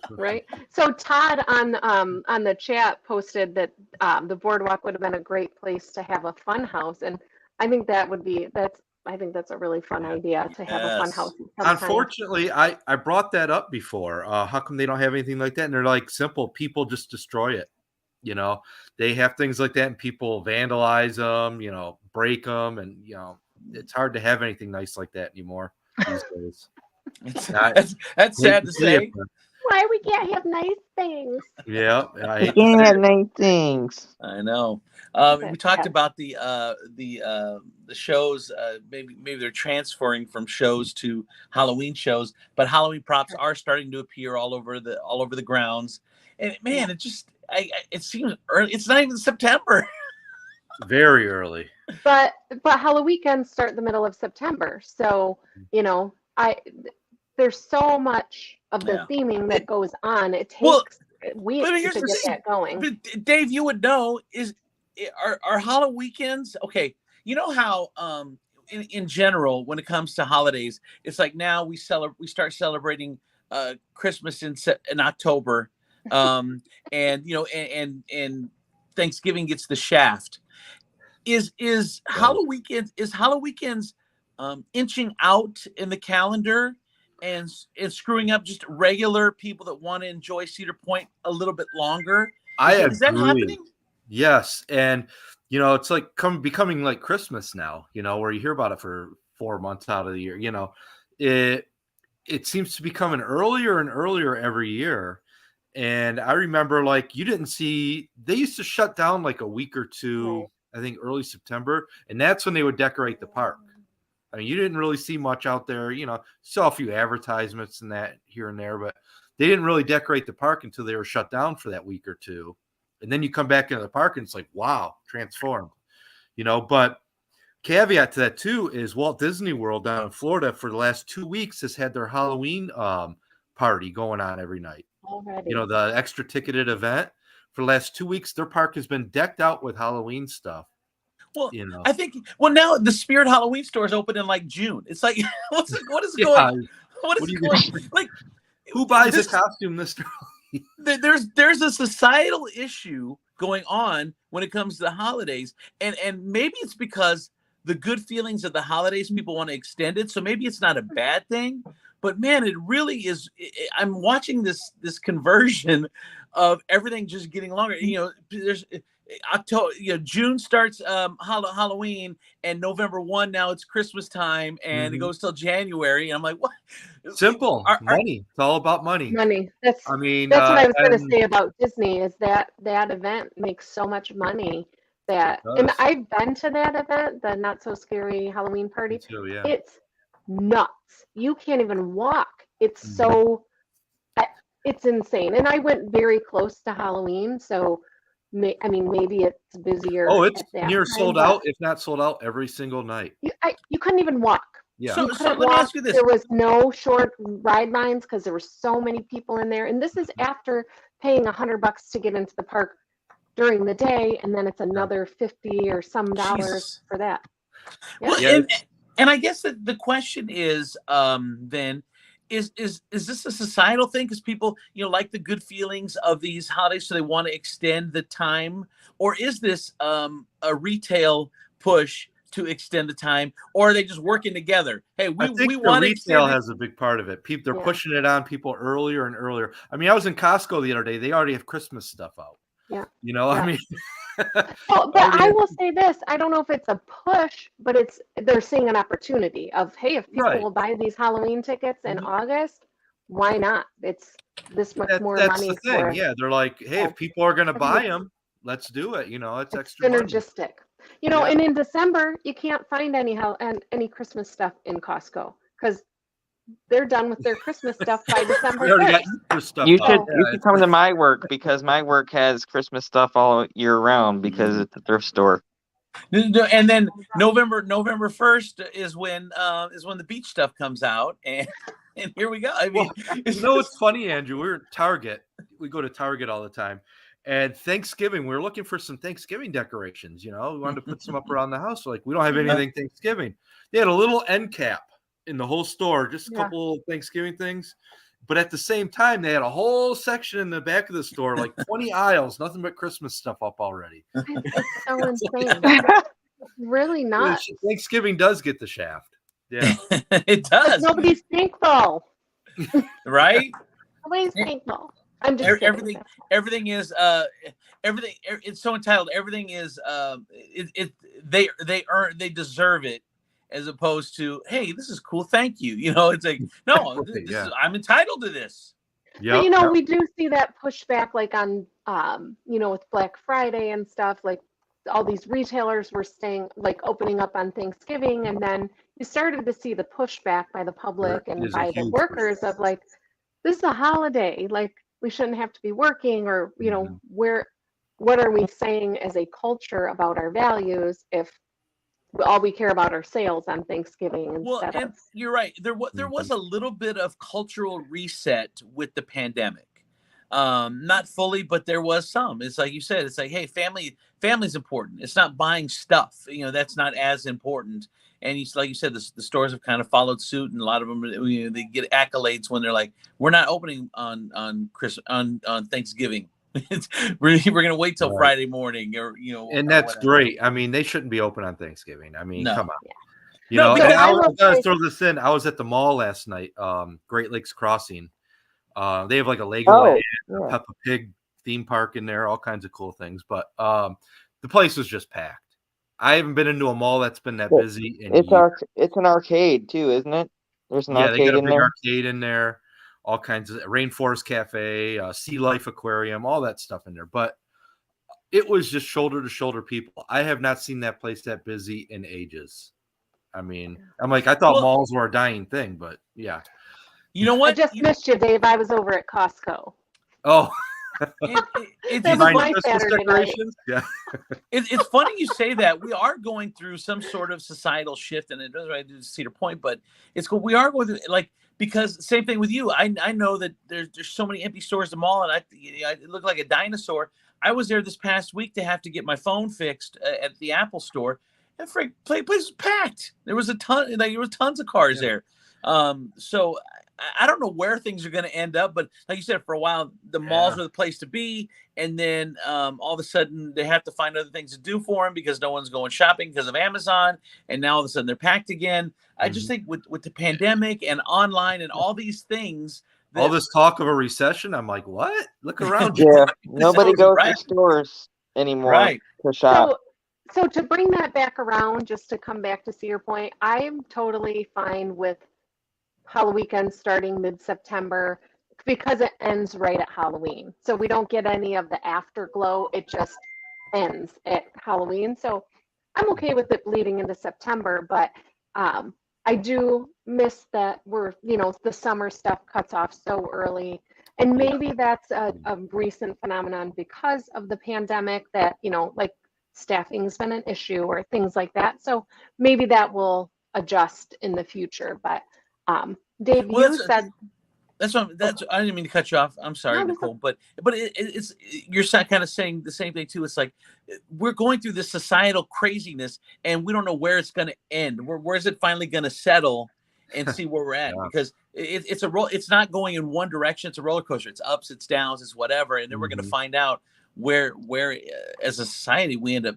right. So Todd on the chat posted that the boardwalk would have been a great place to have a fun house, and I think that's a really fun idea to have a fun Yes. house. sometime. Unfortunately, I brought that up before. How come they don't have anything like that? And they're like, simple. People just destroy it. They have things like that, and people vandalize them. Break them, and it's hard to have anything nice like that anymore these days. That's sad to say. Why we can't have nice things? Yeah, I hate to Looking say at it. nice things. I know. Okay. We talked Yeah. about the shows. Maybe they're transferring from shows to Halloween shows, but Halloween props are starting to appear all over the grounds. And man, it seems early. It's not even September. Very early. But Halloween weekends start the middle of September, so there's so much of the Yeah. theming that goes on. It takes Well, weeks but here's to the get thing. that going. But Dave, you would know are Halloween weekends okay? You know how in general when it comes to holidays, it's like now we start celebrating Christmas in October, and and Thanksgiving gets the shaft. Is Halloween weekends inching out in the calendar and screwing up just regular people that want to enjoy Cedar Point a little bit longer? Is that happening? Yes, and it's like becoming like Christmas now. Where you hear about it for 4 months out of the year. It seems to be coming earlier and earlier every year. And I remember, like, you didn't see, they used to shut down like a week or two. Right. I think early September, and that's when they would decorate the park. I mean, you didn't really see much out there. Saw a few advertisements and that here and there, but they didn't really decorate the park until they were shut down for that week or two. And then you come back into the park and it's like, wow, transformed. But caveat to that too is Walt Disney World down in Florida for the last 2 weeks has had their Halloween party going on every night. Already. The extra ticketed event. For the last 2 weeks, their park has been decked out with Halloween stuff. Well, I think now the Spirit Halloween store is open in like June. It's like what is going? Like who buys a costume this early? There's a societal issue going on when it comes to the holidays, and maybe it's because the good feelings of the holidays people want to extend it. So maybe it's not a bad thing, but man, it really is. I'm watching this conversion of everything just getting longer. There's October, June starts Halloween, and November 1 now it's Christmas time, and it goes till January. And I'm like, what? Simple money. It's all about money. Money. I mean, that's what I was going to say about Disney, is that event makes so much money that, and I've been to that event, the Not So Scary Halloween party. Too, yeah. It's nuts. You can't even walk. It's so, it's insane. And I went very close to Halloween, so maybe it's busier. Oh, it's near time, sold out, if not sold out, every single night. You couldn't even walk. Yeah. So let me ask you this: there was no short ride lines because there were so many people in there, and this is after paying $100 to get into the park during the day, and then it's another $50 or some dollars for that. Yeah. Well, and I guess that the question is, then, is this a societal thing? Because people, like the good feelings of these holidays, so they want to extend the time, or is this a retail push to extend the time, or are they just working together? Hey, we want to. Retail has a big part of it. People, they're pushing it on people earlier and earlier. I mean, I was in Costco the other day. They already have Christmas stuff out. Yeah. I mean. Well, but I will say this: I don't know if it's a push, but they're seeing an opportunity of, hey, if people will buy these Halloween tickets in August, why not? It's this much more money. That's the thing. Yeah, they're like, hey, if people are going to buy them, let's do it. It's extra synergistic. Money. And in December, you can't find any Christmas stuff in Costco because they're done with their Christmas stuff by December 1st. You should come to my work, because my work has Christmas stuff all year round because it's a thrift store. And then November 1st is when the beach stuff comes out, and here we go. I mean, it's funny, Andrew. We're at Target. We go to Target all the time. And Thanksgiving, we were looking for some Thanksgiving decorations. We wanted to put some up around the house. Like, we don't have anything Thanksgiving. They had a little end cap in the whole store, just a couple of Thanksgiving things. But at the same time, they had a whole section in the back of the store, like 20 aisles, nothing but Christmas stuff up already. It's so insane. Really not. Thanksgiving does get the shaft. Yeah, it does. Nobody's thankful. Right? Nobody's thankful. I'm just everything is everything. It's so entitled. Everything is they deserve it, as opposed to, hey, this is cool, thank you. It's like, no, I'm entitled to this. Yeah. We do see that pushback, like on with Black Friday and stuff. Like, all these retailers were opening up on Thanksgiving, and then you started to see the pushback by the public and by the workers of, like, this is a holiday, like, we shouldn't have to be working, or what are we saying as a culture about our values if all we care about are sales on Thanksgiving? And you're right. There was a little bit of cultural reset with the pandemic. Not fully, but there was some. It's like you said, it's like, hey, family's important. It's not buying stuff. That's not as important. And like you said, the stores have kind of followed suit, and a lot of them, they get accolades when they're like, we're not opening on Thanksgiving. we're gonna wait till Friday morning, or and that's great. I mean, they shouldn't be open on Thanksgiving. I mean, come on. I gotta throw this in. I was at the mall last night, Great Lakes Crossing. They have like a Legoland, a Peppa Pig theme park in there, all kinds of cool things. But the place was just packed. I haven't been into a mall that's been that busy. It's an arcade too, isn't it? There's an arcade they got a in big there. arcade in there. All kinds of Rainforest Cafe, Sea Life Aquarium, all that stuff in there. But it was just shoulder to shoulder people. I have not seen that place that busy in ages. I mean, I'm like, I thought malls were a dying thing, but yeah. You know what? I just missed you, Dave. I was over at Costco. Oh. It's funny you say that. We are going through some sort of societal shift, and it doesn't really do Cedar Point, but it's cool. We are going through, like, because same thing with you. I know that there's so many empty stores at the mall, and I look like a dinosaur. I was there this past week to have to get my phone fixed at the Apple store, and place was packed. There was tons of cars there. So I don't know where things are going to end up, but like you said, for a while, the malls are the place to be. And then all of a sudden they have to find other things to do for them because no one's going shopping because of Amazon. And now all of a sudden they're packed again. I just think with the pandemic and online and all these things, all this talk of a recession, I'm like, what? Look around. Yeah, nobody goes right. to stores anymore Right. to shop. So to bring that back around, just to come back to Cedar Point, I'm totally fine with Halloween weekend starting mid-September because it ends right at Halloween. So we don't get any of the afterglow. It just ends at Halloween. So I'm okay with it bleeding into September, but I do miss that the summer stuff cuts off so early. And maybe that's a recent phenomenon because of the pandemic that, like staffing's been an issue or things like that. So maybe that will adjust in the future. But Dave, you said I didn't mean to cut you off. I'm sorry, Nicole, but it's you're kind of saying the same thing too. It's like we're going through this societal craziness, and we don't know where it's going to end. Where's it finally going to settle, and see where we're at? Because it's not going in one direction. It's a roller coaster. It's ups, it's downs, it's whatever, and then we're going to find out where as a society we end up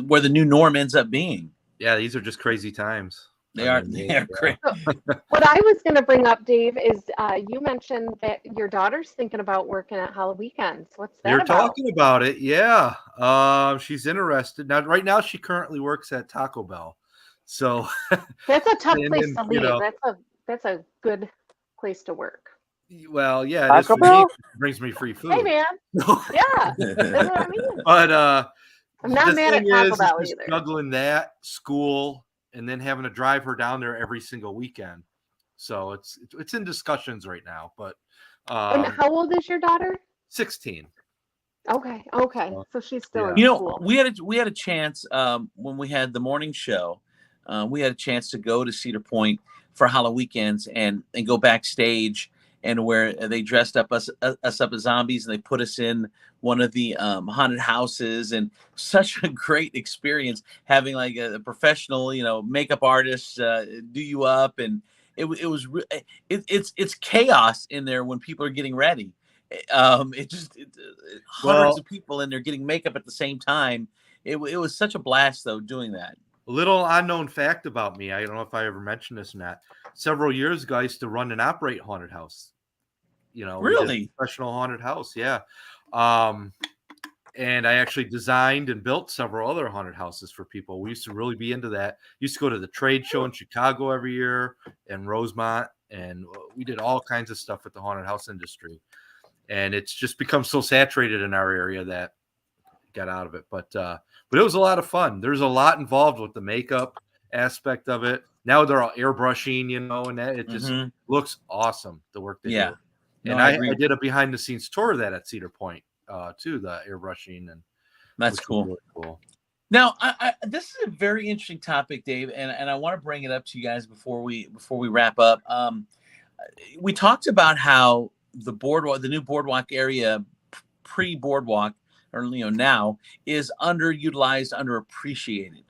where the new norm ends up being. Yeah, these are just crazy times. They are great. What I was going to bring up, Dave, is you mentioned that your daughter's thinking about working at Halloween weekends. What's that You're about? talking about it, yeah. She's interested. Now, right now, she currently works at Taco Bell. So that's a tough place to leave. That's a good place to work. Well, yeah, it is for me. It brings me free food. Hey, man. Yeah, that's what I mean. But I'm not mad at Taco Bell either. Juggling that, school, and then having to drive her down there every single weekend. So it's in discussions right now. But and how old is your daughter? 16. Okay. So she's still in school. We had a chance when we had the morning show. We had a chance to go to Cedar Point for Halloween weekends and go backstage, and where they dressed up us up as zombies, and they put us in one of the haunted houses, and such a great experience having like a professional, makeup artist do you up, and it's chaos in there when people are getting ready. Hundreds of people in there getting makeup at the same time. It was such a blast though doing that. A little unknown fact about me. I don't know if I ever mentioned this or not. Several years ago, I used to run and operate haunted house. Really? Professional haunted house. Yeah. And I actually designed and built several other haunted houses for people. We used to really be into that. Used to go to the trade show in Chicago every year and Rosemont. And we did all kinds of stuff with the haunted house industry. And it's just become so saturated in our area that got out of it. But it was a lot of fun. There's a lot involved with the makeup aspect of it. Now they're all airbrushing, and that it just looks awesome, the work they do. And I did a behind the scenes tour of that at Cedar Point too, the airbrushing, and that's cool. Really cool. Now, this is a very interesting topic, Dave, and I want to bring it up to you guys before we wrap up. We talked about how the new boardwalk area, pre-boardwalk, or now, is underutilized, underappreciated.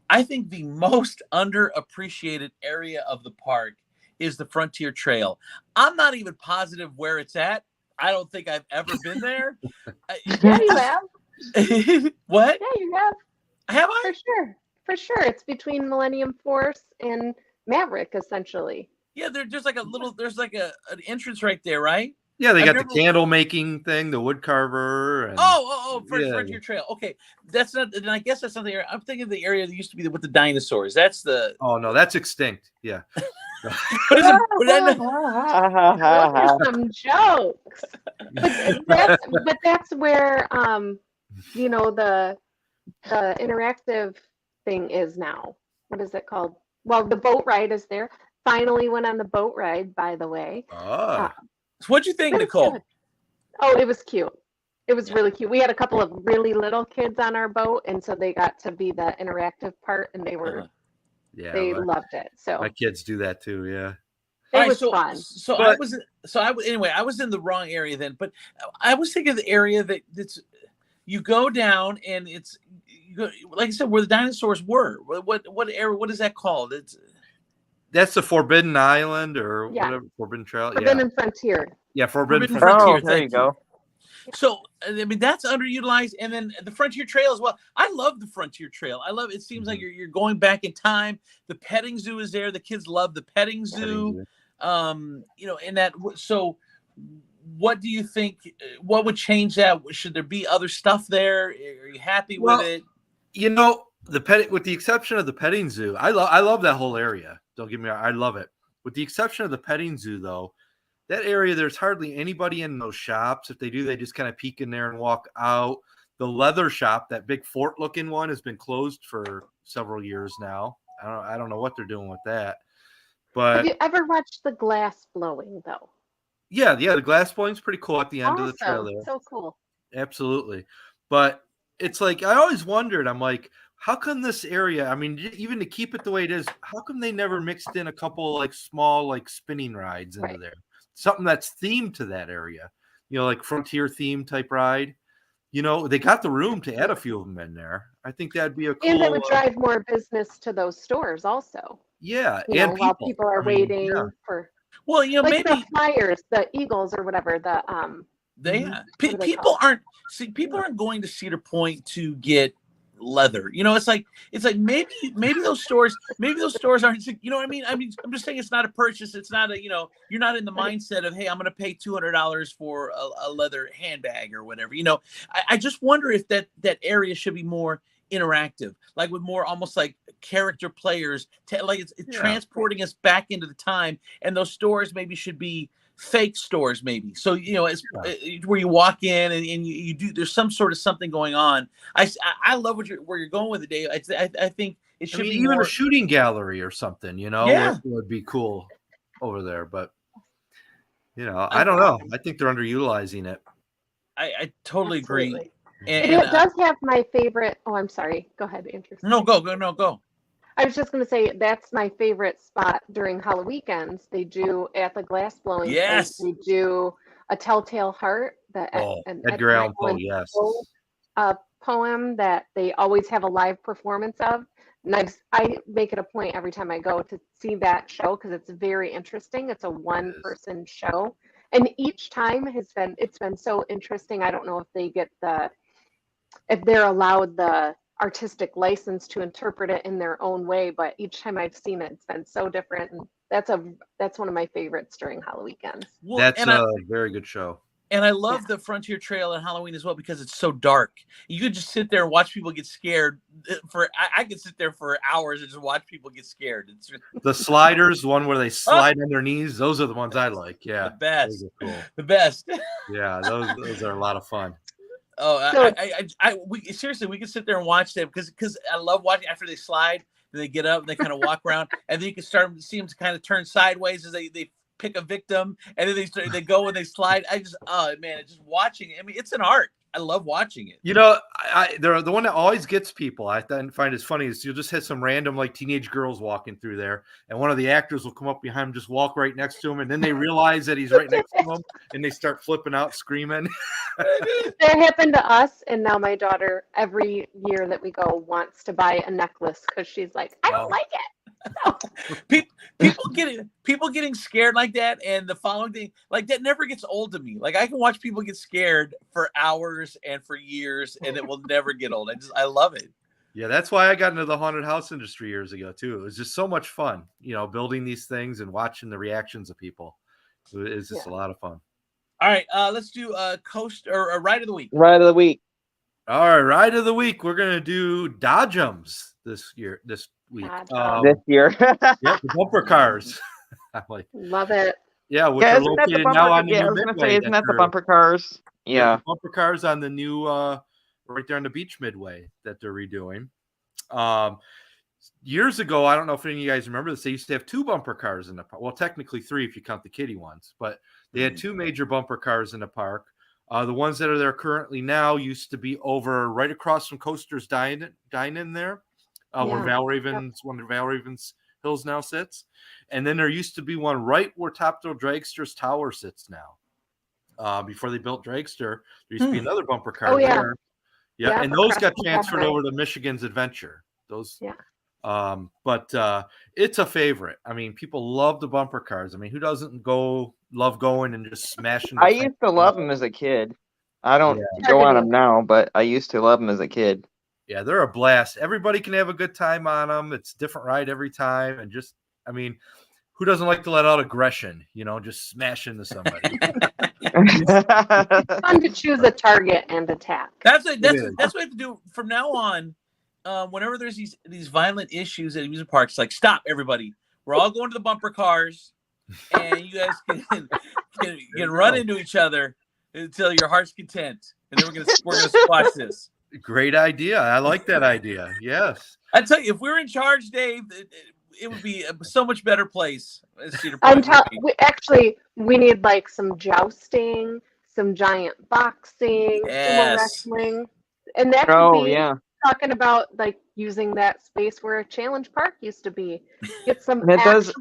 I think the most underappreciated area of the park is the Frontier Trail. I'm not even positive where it's at. I don't think I've ever been there. Yeah, you have. What? Yeah, you have. Have I? For sure. It's between Millennium Force and Maverick, essentially. Yeah, there's like an entrance right there, right? Yeah, they got the candle making thing, the wood carver. And, Frontier Trail. Okay, that's not. And I guess that's not the area. I'm thinking of the area that used to be with the dinosaurs. That's the. Oh no, that's extinct. Yeah. Those are some jokes. But that's where the interactive thing is now. What is it called? Well, the boat ride is there. Finally went on the boat ride, by the way. So what'd you think, Nicole? Good. Oh, it was cute. It was really cute. We had a couple of really little kids on our boat, and so they got to be the interactive part, and they were they loved it. So my kids do that too. Yeah, it was fun. I was in the wrong area then, but I was thinking of the area that's you go down and like I said, where the dinosaurs were. What area? What is that called? It's That's the Forbidden Island or Yeah. whatever, Forbidden Trail. Forbidden Frontier. Yeah, Forbidden Forbidden Frontier. Frontier. Oh, there Thank you go. So, I mean, that's underutilized. And then the Frontier Trail as well. I love the Frontier Trail. I love it. Seems like you're going back in time. The petting zoo is there. The kids love the petting zoo. You know, and that. So, what do you think? What would change that? Should there be other stuff there? Are you happy with it? You know, with the exception of the petting zoo, I love that whole area. Don't get me wrong, I love it. With the exception of the petting zoo, though, that area, there's hardly anybody in those shops. If they do, they just kind of peek in there and walk out. The leather shop, that big fort-looking one, has been closed for several years now. I don't know what they're doing with that. But Have you ever watched the glass blowing though? yeah, the glass blowing's pretty cool at the end of the trail Awesome. there. So cool. Absolutely. But it's like, I always wondered, I'm like, how come this area, I mean, even to keep it the way it is, how come they never mixed in a couple like small like spinning rides into there? Something that's themed to that area, you know, like Frontier theme type ride. You know, they got the room to add a few of them in there. I think that'd be a cool. And it would drive more business to those stores also. Yeah, You and know, while people are waiting for. Well, you know, like maybe the Flyers, the Eagles, or whatever. The people aren't going to Cedar Point to get leather. You know, it's like maybe those stores aren't, you know what I mean? I'm just saying it's not a purchase. It's not a, you know, you're not in the mindset of, hey, I'm going to pay $200 for a leather handbag or whatever. You know, I just wonder if that area should be more interactive, like with more almost like character players, like it's transporting us back into the time. And those stores maybe should be fake stores, maybe. So, you know, it's where you walk in and you do, there's some sort of something going on. I love where you're going with it, Dave. I think it should be even more, a shooting gallery or something, you know, would be cool over there. But, you know, I don't know. I think they're underutilizing it. I totally agree. And it does have my favorite. Oh, I'm sorry. Go ahead, Andrew. No, go. I was just going to say that's my favorite spot during Halloween weekends. They do at the glass blowing. Yes. They do a Telltale Heart. Edgar Allan Poe. Yes. Poem that they always have a live performance of. And I make it a point every time I go to see that show because it's very interesting. It's a one-person show, and each time it's been so interesting. I don't know if they're allowed the artistic license to interpret it in their own way, but each time I've seen it, it's been so different. And that's one of my favorites during Halloween weekends. Well, that's a very good show. And I love the Frontier Trail and Halloween as well because it's so dark. You could just sit there and watch people get scared. I could sit there for hours and just watch people get scared. It's the sliders, the one where they slide on their knees. Those are the ones I like. Yeah, the best. Cool. The best. Yeah, those are a lot of fun. Oh, we seriously, we can sit there and watch them because I love watching after they slide. Then they get up and they kind of walk around, and then you can start to see them to kind of turn sideways as they pick a victim, and then they go and they slide. It's just watching it. I mean, it's an art. I love watching it. You know, the one that always gets people I find is funny is you'll just hit some random like teenage girls walking through there, and one of the actors will come up behind him, just walk right next to him, and then they realize that he's right next to them, and they start flipping out, screaming. That happened to us, and now my daughter, every year that we go, wants to buy a necklace because she's like, I don't like it. People getting scared like that, and the following thing like that never gets old to me. Like I can watch people get scared for hours and for years, and it will never get old. I love it. Yeah, that's why I got into the haunted house industry years ago too. It was just so much fun, you know, building these things and watching the reactions of people. It's just a lot of fun. All right, let's do a coast or a ride of the week. Ride of the week. All right, ride of the week. We're gonna do Dodgems this week. This year. Yeah, the bumper cars. I'm like, love it. Yeah, which are located now on the new I was gonna say, Midway. isn't that the bumper cars? Yeah. The bumper cars on the new right there on the beach Midway that they're redoing. Years ago, I don't know if any of you guys remember this, they used to have two bumper cars in the park. Well, technically three if you count the kiddie ones, but they had two major bumper cars in the park. The ones that are there currently now used to be over right across from Coaster's Dine-In there, where one of Valraven's Hills now sits. And then there used to be one right where Top Thrill Dragster's tower sits now. Before they built Dragster, there used to be another bumper car there. Yeah, and those got transferred over to Michigan's Adventure. Those But it's a favorite. I mean, people love the bumper cars. I mean, who doesn't love going and just smashing? I used to love them as a kid. I don't Yeah. go on them now, but I used to love them as a kid. Yeah, they're a blast. Everybody can have a good time on them. It's a different ride every time, and just, I mean, who doesn't like to let out aggression? Just smash into somebody. It's fun to choose a target and attack. That's what we have to do from now on. Whenever there's these violent issues at amusement parks, like, stop, everybody. We're all going to the bumper cars, and you guys can run into each other until your heart's content, and then we're gonna squash this. Great idea. I like that idea. Yes. I tell you, if we're in charge, Dave, it would be a so much better place. Cedar Point we need like some jousting, some giant boxing, sumo wrestling, and that could be talking about like using that space where a challenge park used to be. Get some really awesome.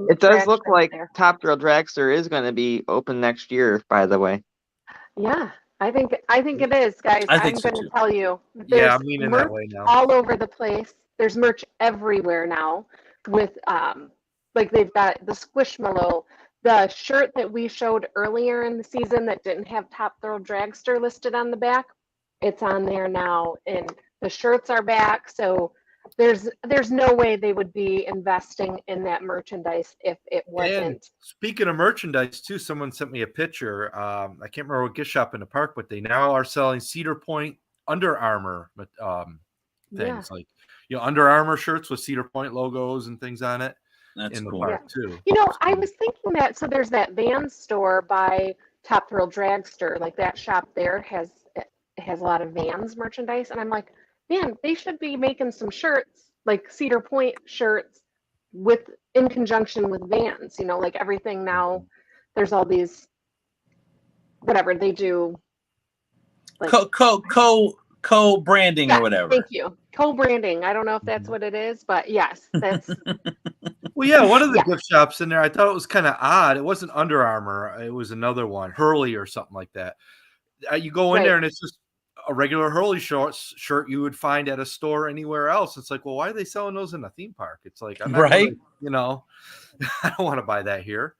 It does look like Top Thrill Dragster is going to be open next year, by the way. Yeah, I think it is, guys. I'm going to tell you. I'm leaning that way now. All over the place. There's merch everywhere now. With like they've got the Squishmallow, the shirt that we showed earlier in the season that didn't have Top Thrill Dragster listed on the back. It's on there now, and the shirts are back. So there's no way they would be investing in that merchandise if it wasn't. And speaking of merchandise too, someone sent me a picture. I can't remember what gift shop in the park, but they now are selling Cedar Point Under Armour things, like Under Armour shirts with Cedar Point logos and things on it. That's in cool. The park too. I was thinking that. So there's that Vans store by Top Thrill Dragster, like that shop there has a lot of Vans merchandise, and I'm like, man, they should be making some shirts, like Cedar Point shirts, in conjunction with Vans. Like everything now, there's all these, whatever they do, like co-branding or whatever. Thank you, co-branding. I don't know if that's what it is, but yes, that's. Well, yeah, one of the gift shops in there, I thought it was kind of odd. It wasn't Under Armour. It was another one, Hurley or something like that. You go in there and it's just a regular Hurley shirt you would find at a store anywhere else. It's like, well, why are they selling those in a theme park? It's like, I'm not really, I don't want to buy that here,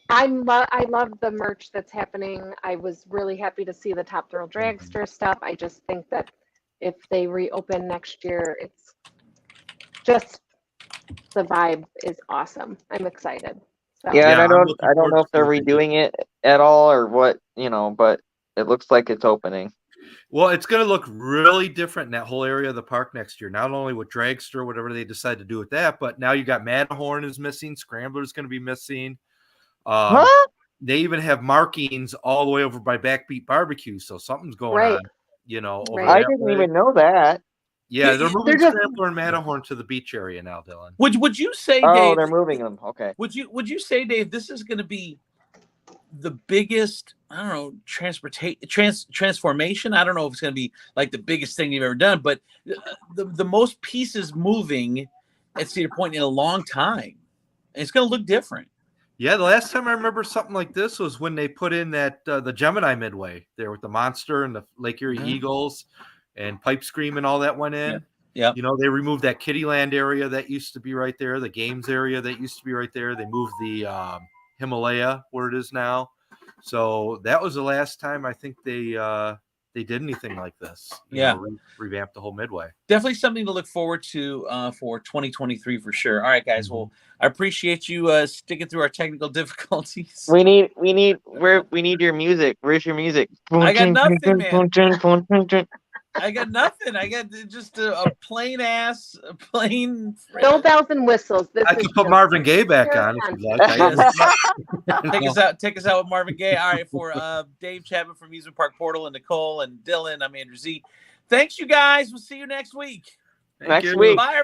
I love the merch that's happening. I was really happy to see the Top Thrill Dragster stuff. I just think that if they reopen next year, it's just the vibe is awesome. I'm excited. So. Yeah, and I don't know if they're redoing it at all or what, but it looks like it's opening. Well, it's going to look really different in that whole area of the park next year. Not only with Dragster, whatever they decide to do with that, but now you got Matterhorn is missing, Scrambler's going to be missing. They even have markings all the way over by Backbeat Barbecue, so something's going on. Over I didn't even know that. Yeah, they're moving Scrambler and Matterhorn to the beach area now, Dylan. Would you say, Dave? Oh, they're moving them. Okay. Would you say, Dave, this is going to be the biggest, I don't know, transformation? I don't know if it's going to be like the biggest thing you've ever done, but the most pieces moving at Cedar Point in a long time. And it's going to look different. Yeah, the last time I remember something like this was when they put in that the Gemini Midway there with the Monster and the Lake Erie Eagles and Pipe Scream and all that went in. Yeah. They removed that Kittyland area that used to be right there, the games area that used to be right there. They moved the Himalaya where it is now. So that was the last time I think they did anything like this. Revamp the whole Midway. Definitely something to look forward to for 2023 for sure. All right, guys. Well, I appreciate you sticking through our technical difficulties. We need your music. Where's your music? I got nothing, man. I got nothing. I got just a plain. No bells and whistles. I can put Marvin Gaye back on if you'd like. Take us out with Marvin Gaye. All right, for Dave Chapman from Amusement Park Portal and Nicole and Dylan, I'm Andrew Z. Thanks, you guys. We'll see you next week. Next week. Bye, everybody.